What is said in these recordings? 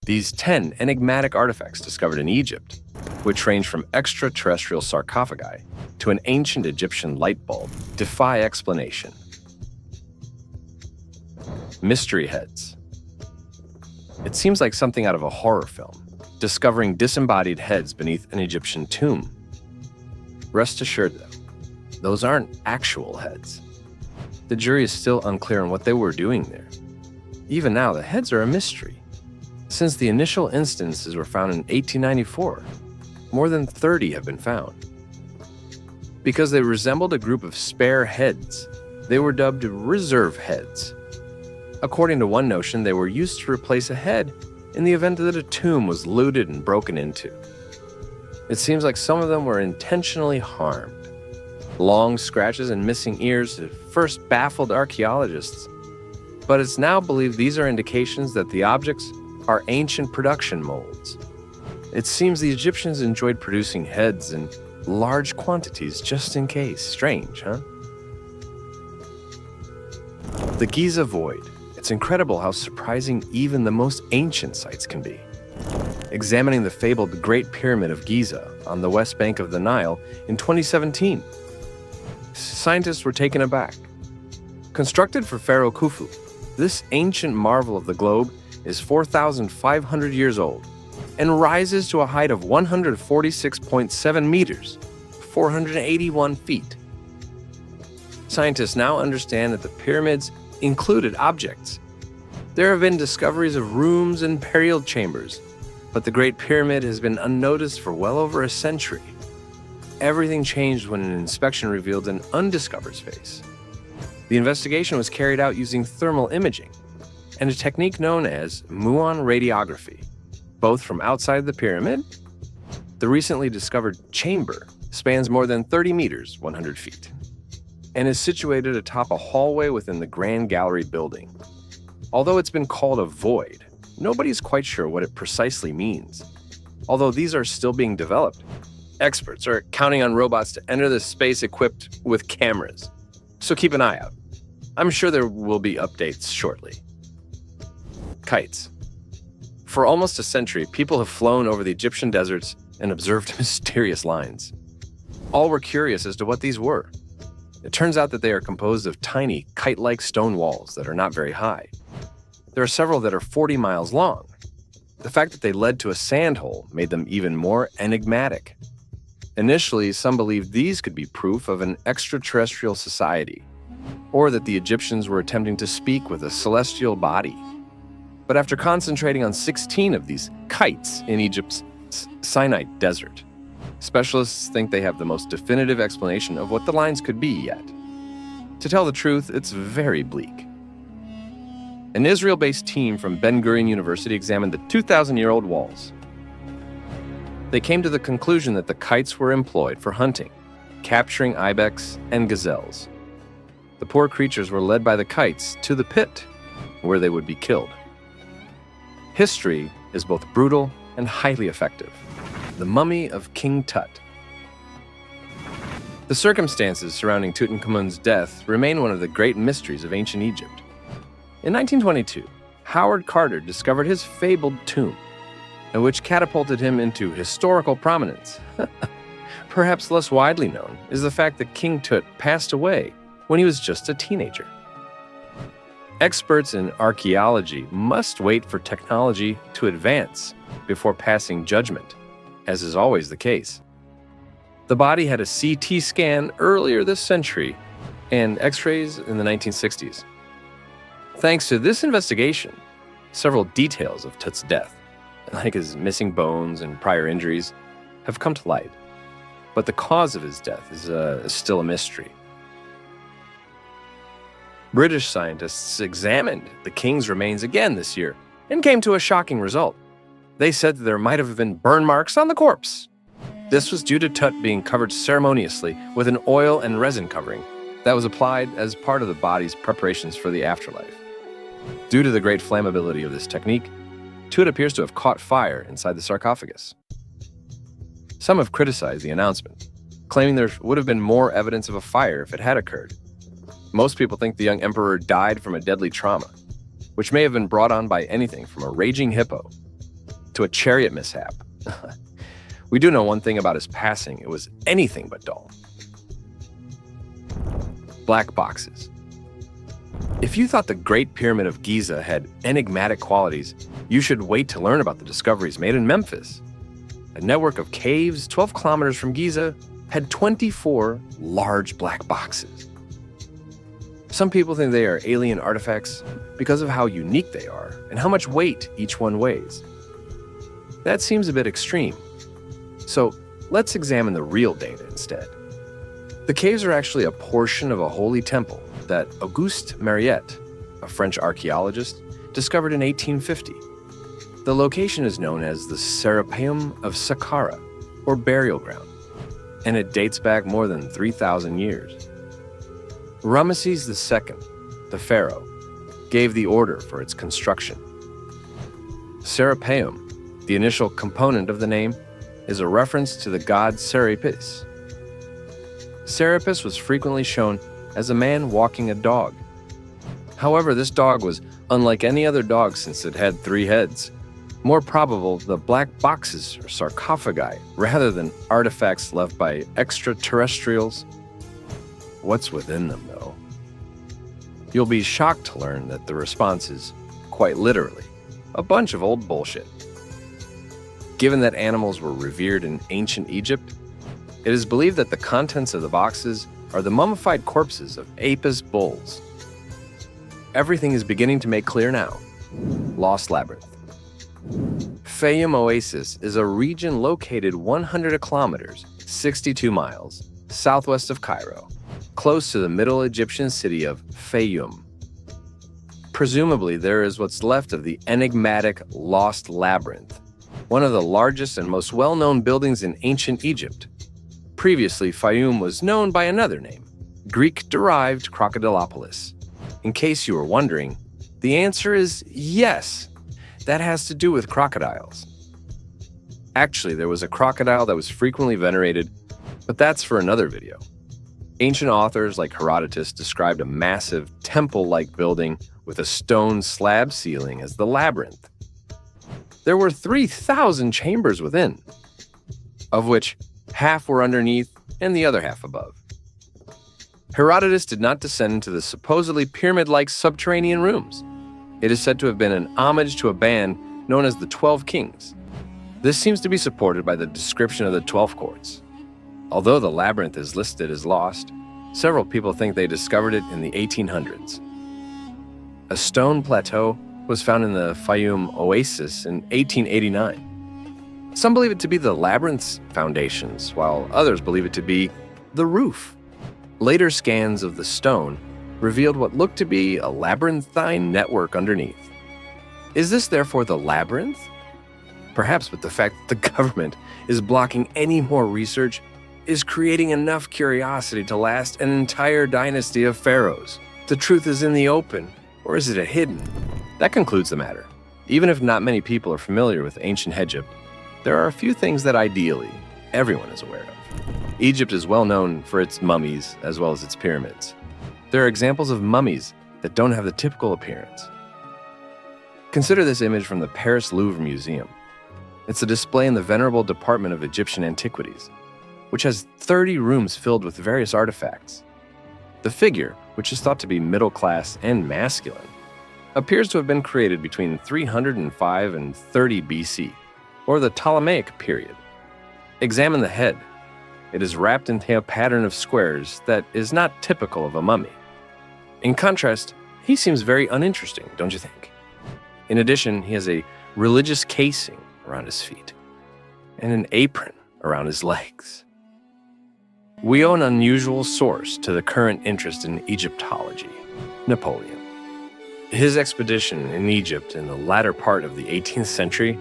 These 10 enigmatic artifacts discovered in Egypt, which range from extraterrestrial sarcophagi to an ancient Egyptian light bulb, defy explanation. Mystery heads. It seems like something out of a horror film, discovering disembodied heads beneath an Egyptian tomb. Rest assured, though, those aren't actual heads. The jury is still unclear on what they were doing there. Even now, the heads are a mystery. Since the initial instances were found in 1894, more than 30 have been found. Because they resembled a group of spare heads, they were dubbed reserve heads. According to one notion, they were used to replace a head in the event that a tomb was looted and broken into. It seems like some of them were intentionally harmed. Long scratches and missing ears had first baffled archaeologists, but it's now believed these are indications that the objects are ancient production molds. It seems the Egyptians enjoyed producing heads in large quantities just in case. Strange, huh? The Giza Void. It's incredible how surprising even the most ancient sites can be. Examining the fabled Great Pyramid of Giza on the west bank of the Nile in 2017, scientists were taken aback. Constructed for Pharaoh Khufu, this ancient marvel of the globe is 4,500 years old and rises to a height of 146.7 meters, 481 feet. Scientists now understand that the pyramids included objects. There have been discoveries of rooms and burial chambers, but the Great Pyramid has been unnoticed for well over a century. Everything changed when an inspection revealed an undiscovered space. The investigation was carried out using thermal imaging and a technique known as muon radiography, both from outside the pyramid. The recently discovered chamber spans more than 30 meters, 100 feet, and is situated atop a hallway within the Grand Gallery building. Although it's been called a void, nobody's quite sure what it precisely means. Although these are still being developed, experts are counting on robots to enter this space equipped with cameras. So keep an eye out. I'm sure there will be updates shortly. Kites. For almost a century, people have flown over the Egyptian deserts and observed mysterious lines. All were curious as to what these were. It turns out that they are composed of tiny, kite-like stone walls that are not very high. There are several that are 40 miles long. The fact that they led to a sand hole made them even more enigmatic. Initially, some believed these could be proof of an extraterrestrial society, or that the Egyptians were attempting to speak with a celestial body. But after concentrating on 16 of these kites in Egypt's Sinai desert, specialists think they have the most definitive explanation of what the lines could be yet. To tell the truth, it's very bleak. An Israel-based team from Ben Gurion University examined the 2,000-year-old walls. They came to the conclusion that the kites were employed for hunting, capturing ibex and gazelles. The poor creatures were led by the kites to the pit, where they would be killed. History is both brutal and highly effective. The mummy of King Tut. The circumstances surrounding Tutankhamun's death remain one of the great mysteries of ancient Egypt. In 1922, Howard Carter discovered his fabled tomb, which catapulted him into historical prominence. Perhaps less widely known is the fact that King Tut passed away when he was just a teenager. Experts in archaeology must wait for technology to advance before passing judgment, as is always the case. The body had a CT scan earlier this century and X-rays in the 1960s. Thanks to this investigation, several details of Tut's death, like his missing bones and prior injuries, have come to light. But the cause of his death is still a mystery. British scientists examined the king's remains again this year and came to a shocking result. They said that there might have been burn marks on the corpse. This was due to Tut being covered ceremoniously with an oil and resin covering that was applied as part of the body's preparations for the afterlife. Due to the great flammability of this technique, Tut appears to have caught fire inside the sarcophagus. Some have criticized the announcement, claiming there would have been more evidence of a fire if it had occurred. Most people think the young emperor died from a deadly trauma, which may have been brought on by anything from a raging hippo to a chariot mishap. We do know one thing about his passing: it was anything but dull. Black boxes. If you thought the Great Pyramid of Giza had enigmatic qualities, you should wait to learn about the discoveries made in Memphis. A network of caves 12 kilometers from Giza had 24 large black boxes. Some people think they are alien artifacts because of how unique they are and how much weight each one weighs. That seems a bit extreme. So let's examine the real data instead. The caves are actually a portion of a holy temple that Auguste Mariette, a French archaeologist, discovered in 1850. The location is known as the Serapeum of Saqqara, or burial ground, and it dates back more than 3,000 years. Ramesses II, the pharaoh, gave the order for its construction. Serapeum, the initial component of the name, is a reference to the god Serapis. Serapis was frequently shown as a man walking a dog. However, this dog was unlike any other dog since it had 3 heads. More probable, the black boxes are sarcophagi rather than artifacts left by extraterrestrials. What's within them, though? You'll be shocked to learn that the response is, quite literally, a bunch of old bullshit. Given that animals were revered in ancient Egypt, it is believed that the contents of the boxes are the mummified corpses of Apis bulls. Everything is beginning to make clear now. Lost Labyrinth. Fayum Oasis is a region located 100 kilometers, 62 miles, southwest of Cairo, close to the Middle Egyptian city of Fayum. Presumably, there is what's left of the enigmatic Lost Labyrinth, one of the largest and most well-known buildings in ancient Egypt. Previously, Fayum was known by another name, Greek-derived Crocodilopolis. In case you were wondering, the answer is yes. That has to do with crocodiles. Actually, there was a crocodile that was frequently venerated, but that's for another video. Ancient authors like Herodotus described a massive temple-like building with a stone slab ceiling as the Labyrinth. There were 3,000 chambers within, of which half were underneath and the other half above. Herodotus did not descend into the supposedly pyramid-like subterranean rooms. It is said to have been an homage to a band known as the 12 Kings. This seems to be supported by the description of the 12 courts. Although the labyrinth is listed as lost, several people think they discovered it in the 1800s. A stone plateau was found in the Fayum Oasis in 1889. Some believe it to be the labyrinth's foundations, while others believe it to be the roof. Later scans of the stone revealed what looked to be a labyrinthine network underneath. Is this therefore the labyrinth? Perhaps, but the fact that the government is blocking any more research is creating enough curiosity to last an entire dynasty of pharaohs. The truth is in the open, or is it a hidden? That concludes the matter. Even if not many people are familiar with ancient Egypt, there are a few things that ideally everyone is aware of. Egypt is well known for its mummies as well as its pyramids. There are examples of mummies that don't have the typical appearance. Consider this image from the Paris Louvre Museum. It's a display in the venerable Department of Egyptian Antiquities, which has 30 rooms filled with various artifacts. The figure, which is thought to be middle class and masculine, appears to have been created between 305 and 30 BC, or the Ptolemaic period. Examine the head. It is wrapped into a pattern of squares that is not typical of a mummy. In contrast, he seems very uninteresting, don't you think? In addition, he has a religious casing around his feet and an apron around his legs. We owe an unusual source to the current interest in Egyptology, Napoleon. His expedition in Egypt in the latter part of the 18th century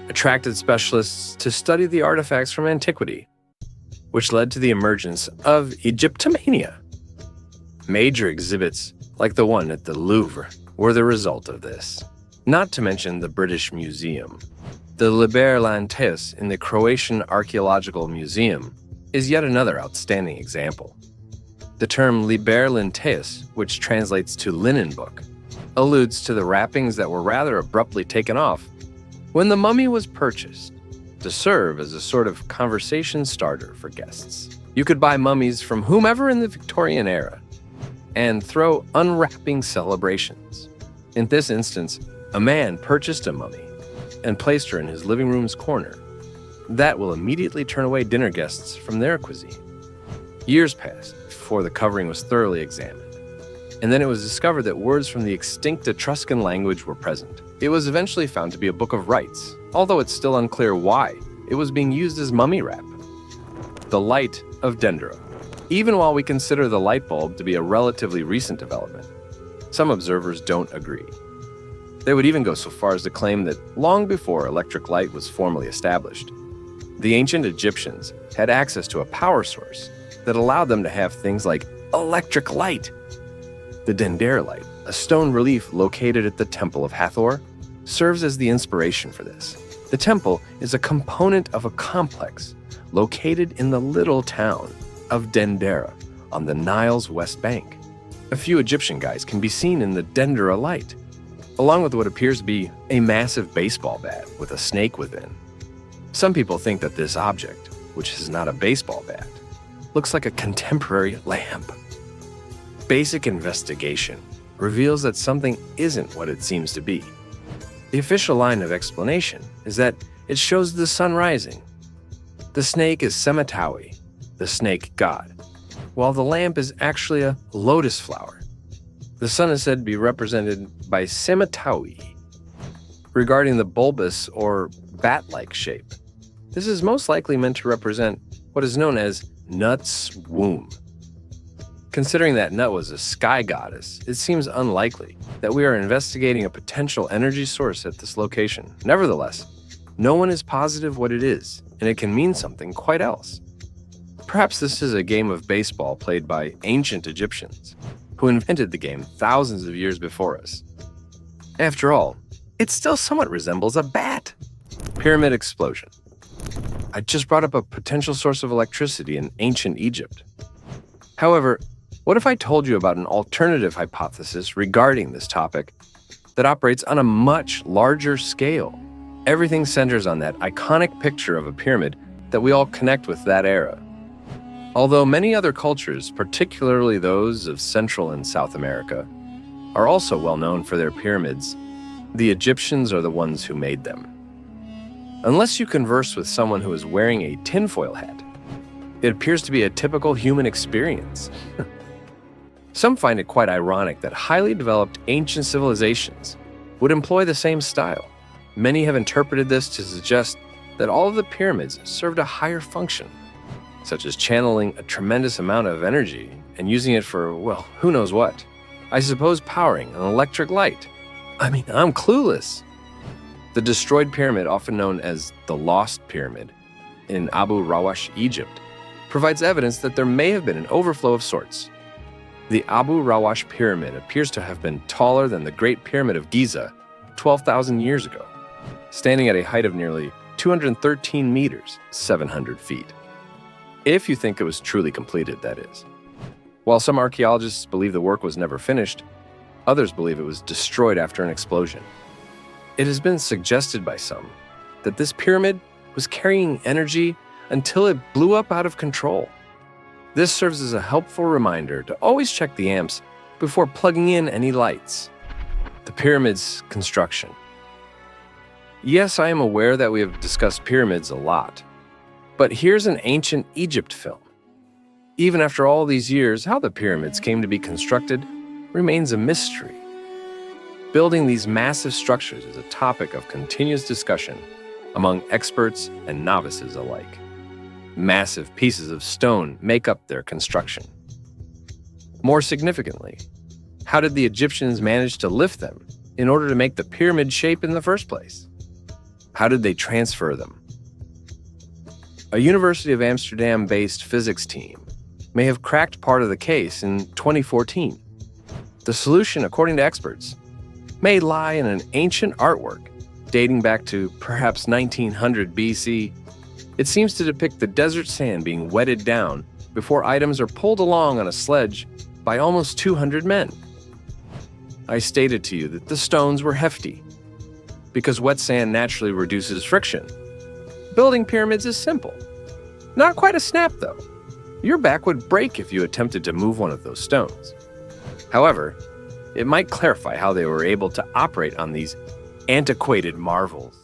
attracted specialists to study the artifacts from antiquity, which led to the emergence of Egyptomania. Major exhibits, like the one at the Louvre, were the result of this. Not to mention the British Museum. The Labyrinth in the Croatian Archaeological Museum is yet another outstanding example. The term Labyrinth, which translates to linen book, alludes to the wrappings that were rather abruptly taken off When the mummy was purchased to serve as a sort of conversation starter for guests, you could buy mummies from whomever in the Victorian era and throw unwrapping celebrations. In this instance, a man purchased a mummy and placed her in his living room's corner. That will immediately turn away dinner guests from their cuisine. Years passed before the covering was thoroughly examined, and then it was discovered that words from the extinct Etruscan language were present. It was eventually found to be a book of rites, although it's still unclear why it was being used as mummy wrap. The light of Dendera. Even while we consider the light bulb to be a relatively recent development, some observers don't agree. They would even go so far as to claim that long before electric light was formally established, the ancient Egyptians had access to a power source that allowed them to have things like electric light. The Dendera light, a stone relief located at the Temple of Hathor, serves as the inspiration for this. The temple is a component of a complex located in the little town of Dendera on the Nile's west bank. A few Egyptian guys can be seen in the Dendera light, along with what appears to be a massive baseball bat with a snake within. Some people think that this object, which is not a baseball bat, looks like a contemporary lamp. Basic investigation reveals that something isn't what it seems to be. The official line of explanation is that it shows the sun rising. The snake is Semitawi, the snake god, while the lamp is actually a lotus flower. The sun is said to be represented by Semitawi. Regarding the bulbous or bat-like shape, this is most likely meant to represent what is known as Nut's womb. Considering that Nut was a sky goddess, it seems unlikely that we are investigating a potential energy source at this location. Nevertheless, no one is positive what it is, and it can mean something quite else. Perhaps this is a game of baseball played by ancient Egyptians, who invented the game thousands of years before us. After all, it still somewhat resembles a bat. Pyramid explosion. I just brought up a potential source of electricity in ancient Egypt. However, what if I told you about an alternative hypothesis regarding this topic that operates on a much larger scale? Everything centers on that iconic picture of a pyramid that we all connect with that era. Although many other cultures, particularly those of Central and South America, are also well known for their pyramids, the Egyptians are the ones who made them. Unless you converse with someone who is wearing a tinfoil hat, it appears to be a typical human experience. Some find it quite ironic that highly developed ancient civilizations would employ the same style. Many have interpreted this to suggest that all of the pyramids served a higher function, such as channeling a tremendous amount of energy and using it for, well, who knows what. I suppose powering an electric light. I'm clueless. The destroyed pyramid, often known as the Lost Pyramid, in Abu Rawash, Egypt, provides evidence that there may have been an overflow of sorts. The Abu Rawash Pyramid appears to have been taller than the Great Pyramid of Giza 12,000 years ago, standing at a height of nearly 213 meters, 700 feet. If you think it was truly completed, that is. While some archaeologists believe the work was never finished, others believe it was destroyed after an explosion. It has been suggested by some that this pyramid was carrying energy until it blew up out of control. This serves as a helpful reminder to always check the amps before plugging in any lights. The pyramid's construction. Yes, I am aware that we have discussed pyramids a lot, but here's an ancient Egypt film. Even after all these years, how the pyramids came to be constructed remains a mystery. Building these massive structures is a topic of continuous discussion among experts and novices alike. Massive pieces of stone make up their construction. More significantly, how did the Egyptians manage to lift them in order to make the pyramid shape in the first place? How did they transfer them? A University of Amsterdam-based physics team may have cracked part of the case in 2014. The solution, according to experts, may lie in an ancient artwork dating back to perhaps 1900 BC. It seems to depict the desert sand being wetted down before items are pulled along on a sledge by almost 200 men. I stated to you that the stones were hefty. because wet sand naturally reduces friction. Building pyramids is simple. Not quite a snap, though. Your back would break if you attempted to move one of those stones. However, it might clarify how they were able to operate on these antiquated marvels.